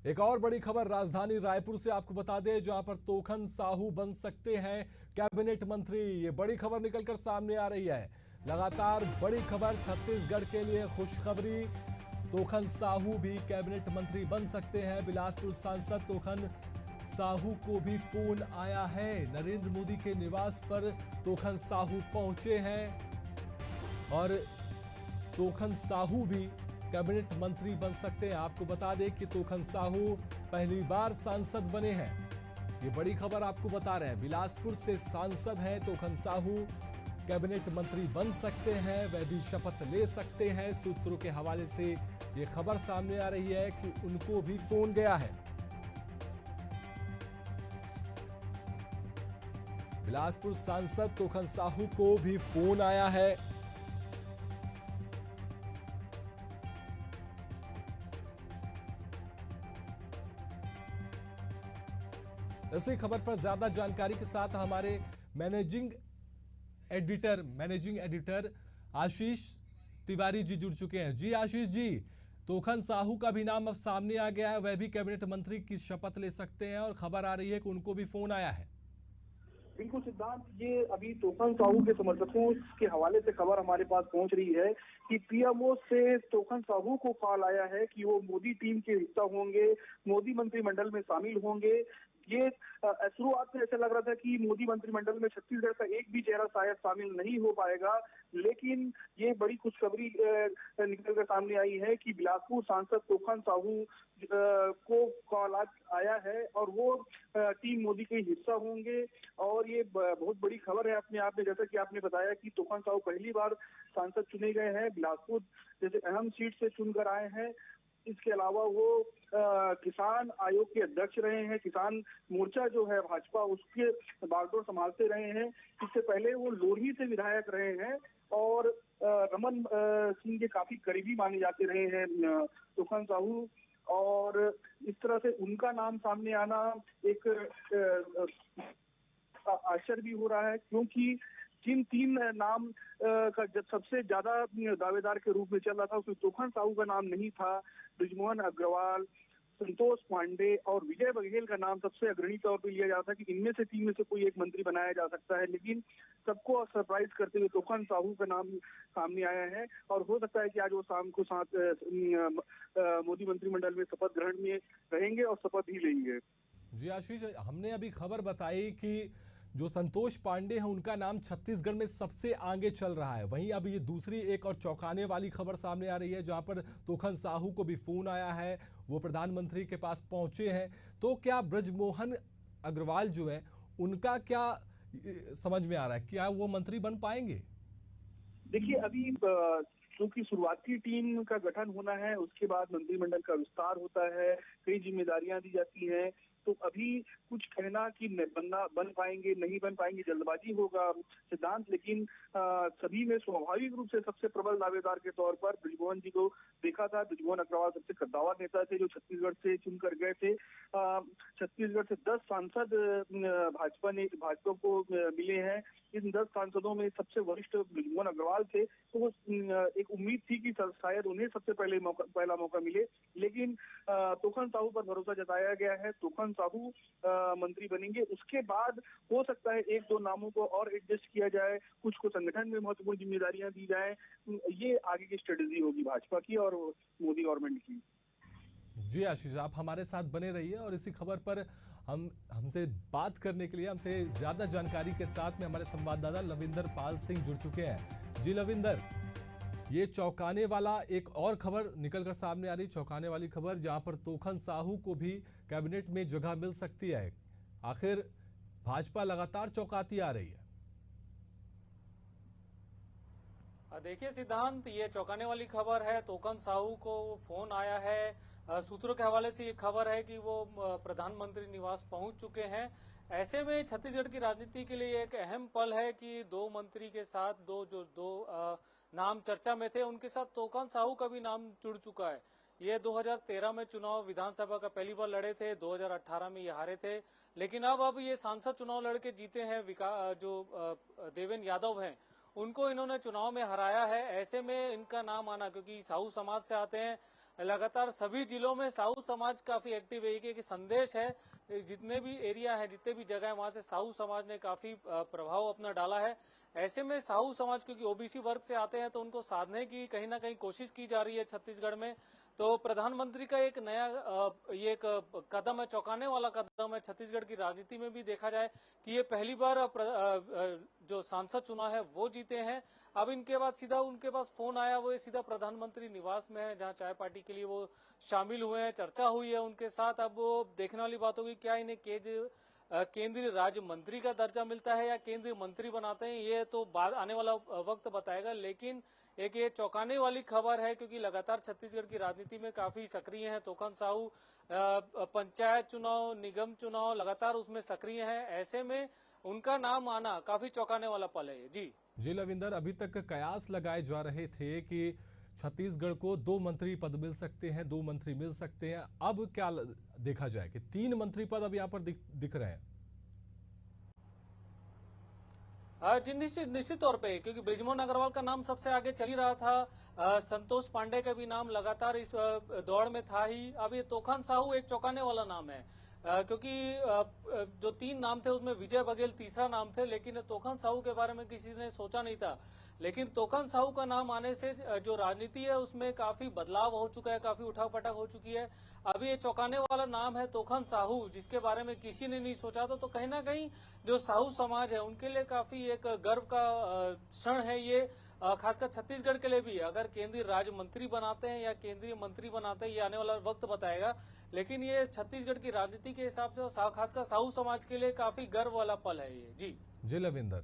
एक और बड़ी खबर राजधानी रायपुर से आपको बता दें, जहां पर तोखन साहू बन सकते हैं कैबिनेट मंत्री। ये बड़ी खबर निकलकर सामने आ रही है। लगातार बड़ी खबर छत्तीसगढ़ के लिए खुशखबरी। तोखन साहू भी कैबिनेट मंत्री बन सकते हैं। बिलासपुर सांसद तोखन साहू को भी फोन आया है। नरेंद्र मोदी के निवास पर तोखन साहू पहुंचे हैं और तोखन साहू भी कैबिनेट मंत्री बन सकते हैं। आपको बता दें कि तोखन साहू पहली बार सांसद बने हैं। ये बड़ी खबर आपको बता रहे हैं। बिलासपुर से सांसद हैं तोखन साहू, कैबिनेट मंत्री बन सकते हैं, वह भी शपथ ले सकते हैं। सूत्रों के हवाले से ये खबर सामने आ रही है कि उनको भी फोन गया है। बिलासपुर सांसद तोखन साहू को भी फोन आया है। इसी खबर पर ज्यादा जानकारी के साथ हमारे मैनेजिंग एडिटर आशीष तिवारी जी जुड़ चुके हैं। जी आशीष जी, तोखन साहू का भी नाम अब सामने आ गया है, वह भी कैबिनेट मंत्री की शपथ ले सकते हैं और खबर आ रही है कि उनको भी फोन आया है। बिल्कुल सिद्धांत, ये अभी तोखन साहू के समर्थकों के हवाले से खबर हमारे पास पहुंच रही है कि पीएमओ से तोखन साहू को कॉल आया है कि वो मोदी टीम के हिस्सा होंगे, मोदी मंत्रिमंडल में शामिल होंगे। ये शुरुआत में ऐसा लग रहा था कि मोदी मंत्रिमंडल में छत्तीसगढ़ का एक भी चेहरा शायद शामिल नहीं हो पाएगा, लेकिन ये बड़ी खुशखबरी निकल कर सामने आई है कि बिलासपुर सांसद तोखन साहू को कॉल आया है और वो टीम मोदी के हिस्सा होंगे। और ये बहुत बड़ी खबर है अपने आप में। जैसा कि आपने बताया कि तोखन साहू पहली बार सांसद चुने गए हैं, बिलासपुर जैसे अहम सीट से चुनकर आए हैं। इसके अलावा वो किसान आयोग के अध्यक्ष रहे हैं, किसान मोर्चा जो है भाजपा उसके बागडोर संभालते रहे हैं। इससे पहले वो लोरही से विधायक रहे हैं और रमन सिंह के काफी करीबी माने जाते रहे हैं तोखन साहू। और इस तरह से उनका नाम सामने आना एक आश्चर्य भी हो रहा है, क्योंकि जिन तीन नाम का सबसे ज्यादा दावेदार के रूप में चल रहा था उसमें तोखन साहू का नाम नहीं था। बृजमोहन अग्रवाल, संतोष पांडे और विजय बघेल का नाम सबसे अग्रणी तौर पर लिया जाता है कि इनमें से तीन में से कोई एक मंत्री बनाया जा सकता है, लेकिन सबको सरप्राइज करते हुए तोखन साहू का नाम सामने आया है। और हो सकता है कि आज वो शाम को साथ मोदी मंत्रिमंडल में शपथ ग्रहण में रहेंगे और शपथ ही लेंगे। जी आशीष, हमने अभी खबर बताई कि जो संतोष पांडे हैं उनका नाम छत्तीसगढ़ में सबसे आगे चल रहा है। वहीं अब ये दूसरी एक और चौंकाने वाली खबर सामने आ रही है, जहां पर तोखन साहू को भी फोन आया है, वो प्रधानमंत्री के पास पहुंचे हैं। तो क्या ब्रजमोहन अग्रवाल जो है उनका क्या समझ में आ रहा है, क्या वो मंत्री बन पाएंगे? देखिए, अभी क्योंकि शुरुआती टीम का गठन होना है, उसके बाद मंत्रिमंडल का विस्तार होता है, कई जिम्मेदारियां दी जाती हैं, तो अभी कुछ कहना कि बन पाएंगे नहीं बन पाएंगे जल्दबाजी होगा सिद्धांत। लेकिन सभी में स्वाभाविक रूप से सबसे प्रबल दावेदार के तौर पर बृजमोहन जी को देखा था। बृजमोहन अग्रवाल सबसे कद्दावर नेता थे जो छत्तीसगढ़ से चुनकर गए थे। छत्तीसगढ़ से 10 सांसद भाजपा को मिले हैं। इन 10 सांसदों में सबसे वरिष्ठ बृजमोहन अग्रवाल थे, तो वो एक उम्मीद थी कि शायद उन्हें सबसे पहला मौका मिले। लेकिन तोखन साहू पर भरोसा जताया गया है, तोखन साहू मंत्री बनेंगे। उसके बाद हो सकता है एक दो नामों को और एडजस्ट किया जाए, कुछ को संगठन में महत्वपूर्ण जिम्मेदारियां दी जाए। ये आगे की स्ट्रेटेजी होगी भाजपा की और मोदी गवर्नमेंट की। जी आशीष, आप हमारे साथ बने रहिए और इसी खबर पर हमसे बात करने के लिए हमसे ज्यादा जानकारी के साथ में हमारे संवाददाता लविंदर पाल सिंह जुड़ चुके हैं। जी लविंदर, ये चौंकाने वाला एक और खबर निकलकर सामने आ रही, चौंकाने वाली खबर, जहां पर तोखन साहू को भी कैबिनेट में जगह मिल सकती है। आखिर भाजपा लगातार चौंकाती आ रही है। देखिए सिद्धांत, ये चौंकाने वाली खबर है। तोखन साहू को फोन आया है। सूत्रों के हवाले से ये खबर है कि वो प्रधानमंत्री निवास पहुंच चुके हैं। ऐसे में छत्तीसगढ़ की राजनीति के लिए एक अहम पल है कि दो मंत्री के साथ दो नाम चर्चा में थे, उनके साथ तोखन साहू का भी नाम जुड़ चुका है। ये 2013 में चुनाव विधानसभा का पहली बार लड़े थे, 2018 में ये हारे थे, लेकिन अब ये सांसद चुनाव लड़के जीते हैं। देवेंद्र यादव हैं, उनको इन्होंने चुनाव में हराया है। ऐसे में इनका नाम आना, क्योंकि साहू समाज से आते हैं, लगातार सभी जिलों में साहू समाज काफी एक्टिव है। कि संदेश है, जितने भी एरिया है, जितने भी जगह है, वहां से साहू समाज ने काफी प्रभाव अपना डाला है। ऐसे में साहू समाज क्योंकि ओबीसी वर्ग से आते हैं तो उनको साधने की कहीं ना कहीं कोशिश की जा रही है छत्तीसगढ़ में। तो प्रधानमंत्री का एक नया ये एक कदम है, चौंकाने वाला कदम है छत्तीसगढ़ की राजनीति में भी देखा जाए कि ये पहली बार जो सांसद चुनाव है वो जीते हैं। अब इनके बाद सीधा उनके पास फोन आया, वो सीधा प्रधानमंत्री निवास में है, जहां चाय पार्टी के लिए वो शामिल हुए हैं, चर्चा हुई है उनके साथ। अब वो देखने वाली बात होगी क्या इन्हें केंद्रीय राज्य मंत्री का दर्जा मिलता है या केंद्रीय मंत्री बनाते हैं, ये तो बाद आने वाला वक्त बताएगा। लेकिन एक ये चौंकाने वाली खबर है क्योंकि लगातार छत्तीसगढ़ की राजनीति में काफी सक्रिय हैं तोखन साहू। पंचायत चुनाव, निगम चुनाव लगातार उसमें सक्रिय है। ऐसे में उनका नाम आना काफी चौंकाने वाला पल है। जी लविंदर, अभी तक कयास लगाए जा रहे थे कि छत्तीसगढ़ को 2 मंत्री पद मिल सकते हैं, 2 मंत्री मिल सकते हैं। अब क्या देखा जाए कि 3 मंत्री पद अब यहाँ पर दिख रहे हैं। जी निश्चित तौर पे, क्योंकि बृजमोहन अग्रवाल का नाम सबसे आगे चल ही रहा था। संतोष पांडे का भी नाम लगातार इस दौड़ में था ही। अब ये तोखन साहू एक चौंकाने वाला नाम है, क्योंकि जो 3 नाम थे उसमें विजय बघेल तीसरा नाम थे, लेकिन तोखन साहू के बारे में किसी ने सोचा नहीं था। लेकिन तोखन साहू का नाम आने से जो राजनीति है उसमें काफी बदलाव हो चुका है, काफी उठापटक हो चुकी है। अभी ये चौंकाने वाला नाम है तोखन साहू, जिसके बारे में किसी ने नहीं सोचा था। तो कहीं ना कहीं जो साहू समाज है उनके लिए काफी एक गर्व का क्षण है ये, खासकर छत्तीसगढ़ के लिए भी। अगर केंद्रीय राज्य मंत्री बनाते हैं या केंद्रीय मंत्री बनाते हैं, ये आने वाला वक्त बताएगा। लेकिन ये छत्तीसगढ़ की राजनीति के हिसाब से खासकर साहू समाज के लिए काफी गर्व वाला पल है ये। जी लविंदर।